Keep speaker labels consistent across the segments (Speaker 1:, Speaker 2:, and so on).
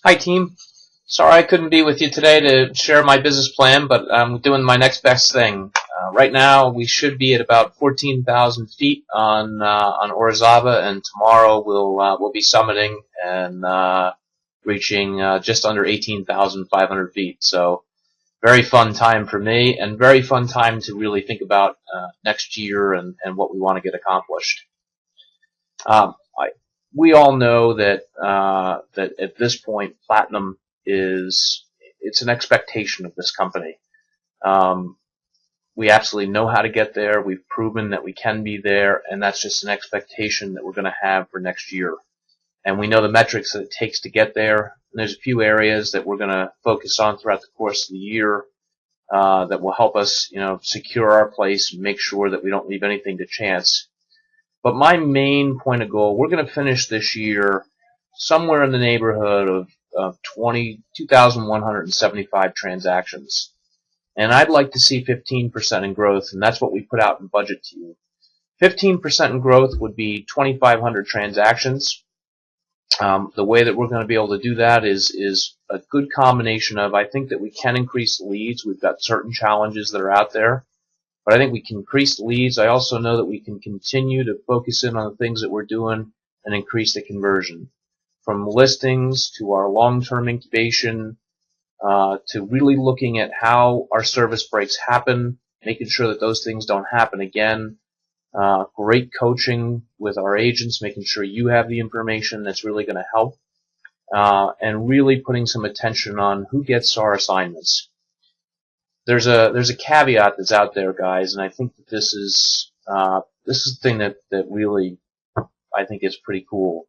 Speaker 1: Hi, team. Sorry I couldn't be with you today to share my business plan, but I'm doing my next best thing. Right now, we should be at about 14,000 feet on Orizaba, and tomorrow we'll be summiting and reaching just under 18,500 feet. So, very fun time for me, and very fun time to really think about next year and what we want to get accomplished. I, we all know that at this point, platinum it's an expectation of this company. Um, we absolutely know how to get there. We've proven that we can be there, and that's just an expectation that we're going to have for next year. And we know the metrics that it takes to get there. And there's a few areas that we're going to focus on throughout the course of the year that will help us, secure our place and make sure that we don't leave anything to chance. But my main point of goal, we're going to finish this year somewhere in the neighborhood of 2,175 transactions. And I'd like to see 15% in growth, and that's what we put out in budget to you. 15% in growth would be 2,500 transactions. The way that we're going to be able to do that is a good combination of, I think that we can increase leads. We've got certain challenges that are out there. But I think we can increase the leads. I also know that we can continue to focus in on the things that we're doing and increase the conversion. From listings to our long-term incubation to really looking at how our service breaks happen, making sure that those things don't happen again. Great coaching with our agents, making sure you have the information that's really going to help. And really putting some attention on who gets our assignments. There's a caveat that's out there, guys, and I think that this is the thing that really I think is pretty cool.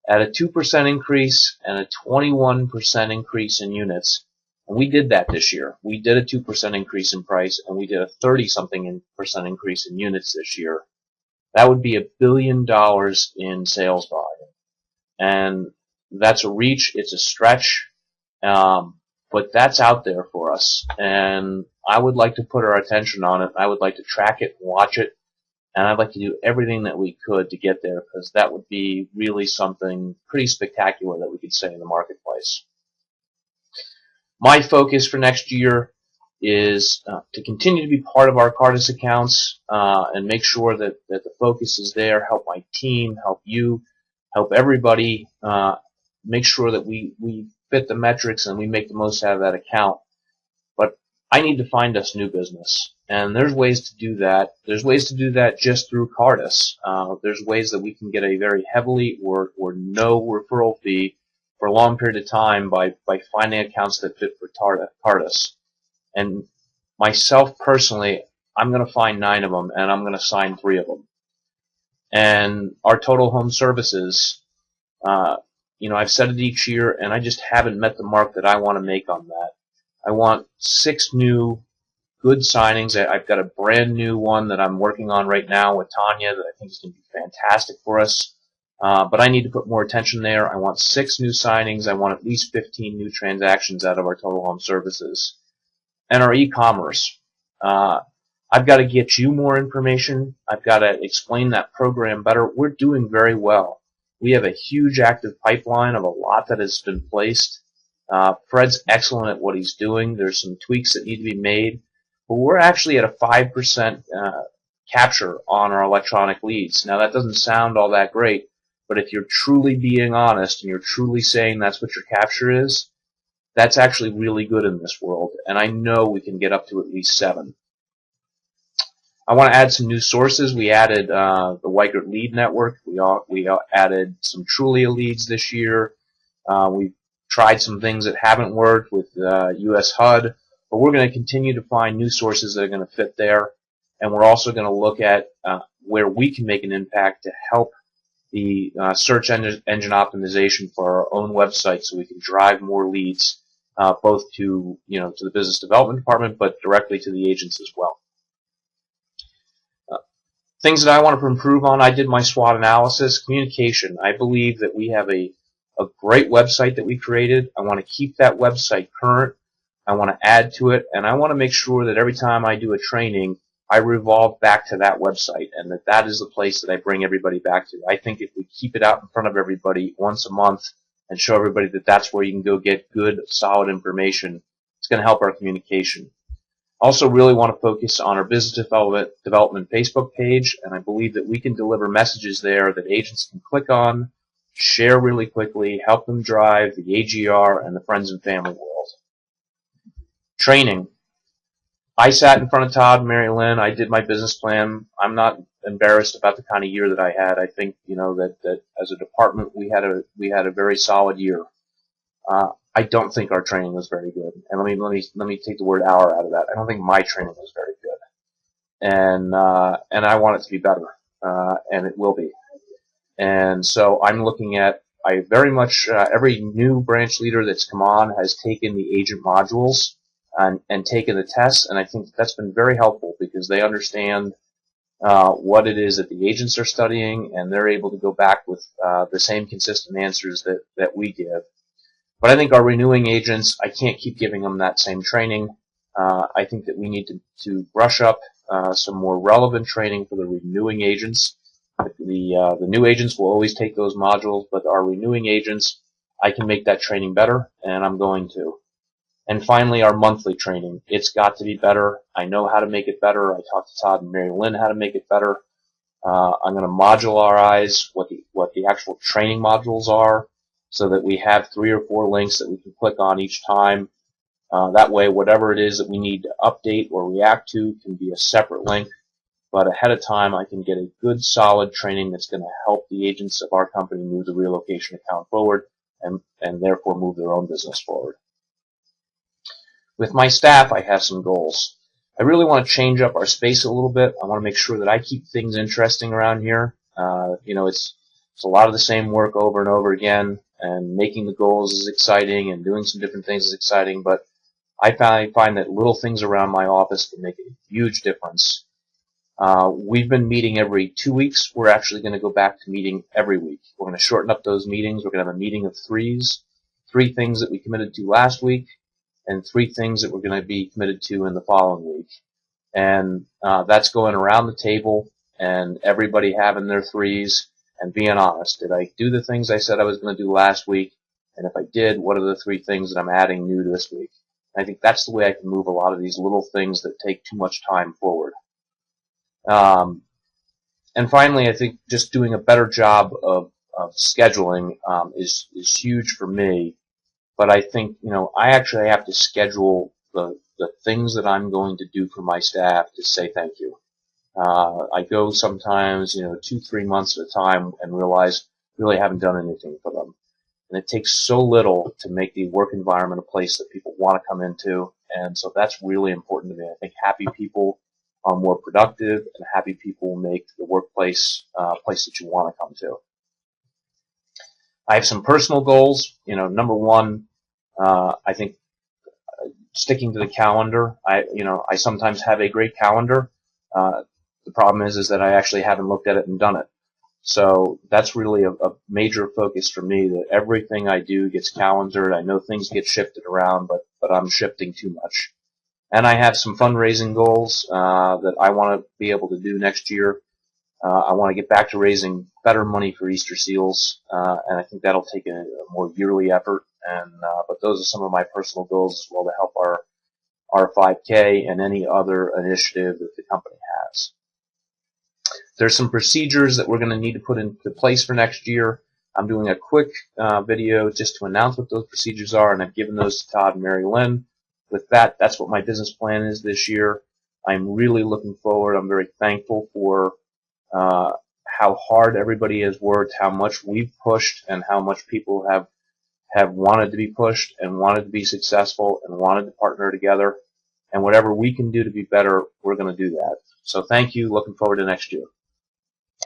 Speaker 1: At a 2% increase and a 21% increase in units, and we did that this year. We did a 2% increase in price, and we did a 30-something% increase in units this year. That would be $1 billion in sales volume, and that's a reach. It's a stretch. But that's out there for us, and I would like to put our attention on it. I would like to track it, watch it, and I'd like to do everything that we could to get there, because that would be really something pretty spectacular that we could say in the marketplace. My focus for next year is to continue to be part of our Cartus accounts and make sure that the focus is there, help my team, help you, help everybody, make sure that we fit the metrics and we make the most out of that account. But I need to find us new business, and there's ways to do that. There's ways to do that just through Cartus. There's ways that we can get a very heavily or no referral fee for a long period of time by finding accounts that fit for Cartus. And myself personally, I'm going to find 9 of them, and I'm going to sign 3 of them. And our total home services, I've said it each year, and I just haven't met the mark that I want to make on that. I want 6 new good signings. I've got a brand new one that I'm working on right now with Tanya that I think is going to be fantastic for us. But I need to put more attention there. I want 6 new signings. I want at least 15 new transactions out of our total home services. And our e-commerce. I've got to get you more information. I've got to explain that program better. We're doing very well. We have a huge active pipeline of a lot that has been placed. Fred's excellent at what he's doing. There's some tweaks that need to be made. But we're actually at a 5% capture on our electronic leads. Now, that doesn't sound all that great, but if you're truly being honest and you're truly saying that's what your capture is, that's actually really good in this world. And I know we can get up to at least 7. I want to add some new sources. We added the Weigert Lead Network. We added some Trulia leads this year. We've tried some things that haven't worked with US HUD, but we're going to continue to find new sources that are going to fit there. And we're also going to look at where we can make an impact to help the search engine optimization for our own website, so we can drive more leads, both to the business development department, but directly to the agents as well. Things that I want to improve on, I did my SWOT analysis. Communication. I believe that we have a great website that we created. I want to keep that website current. I want to add to it, and I want to make sure that every time I do a training, I revolve back to that website, and that is the place that I bring everybody back to. I think if we keep it out in front of everybody once a month, and show everybody that that's where you can go get good, solid information. It's going to help our communication. Also really want to focus on our business development Facebook page, and I believe that we can deliver messages there that agents can click on, share really quickly, help them drive the AGR and the friends and family world. Training. I sat in front of Todd and Mary Lynn. I did my business plan. I'm not embarrassed about the kind of year that I had. I think, that as a department we had a very solid year. I don't think our training was very good. And let me take the word "our" out of that. I don't think my training was very good. And I want it to be better. And it will be. And so I'm looking at, I very much, every new branch leader that's come on has taken the agent modules and taken the tests, and I think that's been very helpful because they understand what it is that the agents are studying, and they're able to go back with the same consistent answers that we give. But I think our renewing agents, I can't keep giving them that same training. I think that we need to brush up some more relevant training for the renewing agents. The new agents will always take those modules, but our renewing agents, I can make that training better, and I'm going to. And finally, our monthly training. It's got to be better. I know how to make it better. I talked to Todd and Mary Lynn how to make it better. I'm going to modularize what the actual training modules are so that we have 3 or 4 links that we can click on each time. That way, whatever it is that we need to update or react to can be a separate link. But ahead of time, I can get a good, solid training that's going to help the agents of our company move the relocation account forward and therefore move their own business forward. With my staff, I have some goals. I really want to change up our space a little bit. I want to make sure that I keep things interesting around here. It's a lot of the same work over and over again, and making the goals is exciting and doing some different things is exciting, but I find that little things around my office can make a huge difference. We've been meeting every 2 weeks. We're actually going to go back to meeting every week. We're going to shorten up those meetings. We're going to have a meeting of 3s, 3 things that we committed to last week, and 3 things that we're going to be committed to in the following week. And that's going around the table and everybody having their 3s and being honest. Did I do the things I said I was going to do last week? And if I did, what are the 3 things that I'm adding new to this week? And I think that's the way I can move a lot of these little things that take too much time forward. And finally, I think just doing a better job of scheduling is huge for me. But I think, I actually have to schedule the things that I'm going to do for my staff to say thank you. I go sometimes, 2-3 months at a time and realize I really haven't done anything for them. And it takes so little to make the work environment a place that people want to come into. And so that's really important to me. I think happy people are more productive, and happy people make the workplace a place that you want to come to. I have some personal goals. Number one, I think sticking to the calendar. I sometimes have a great calendar. The problem is that I actually haven't looked at it and done it. So that's really a major focus for me, that everything I do gets calendared. I know things get shifted around, but I'm shifting too much. And I have some fundraising goals that I want to be able to do next year. I want to get back to raising better money for Easter Seals, and I think that'll take a more yearly effort. But those are some of my personal goals as well to help our 5K and any other initiative that the company has. There's some procedures that we're going to need to put into place for next year. I'm doing a quick video just to announce what those procedures are, and I've given those to Todd and Mary Lynn. With that, that's what my business plan is this year. I'm really looking forward. I'm very thankful for how hard everybody has worked, how much we've pushed, and how much people have wanted to be pushed and wanted to be successful and wanted to partner together. And whatever we can do to be better, we're going to do that. So thank you. Looking forward to next year.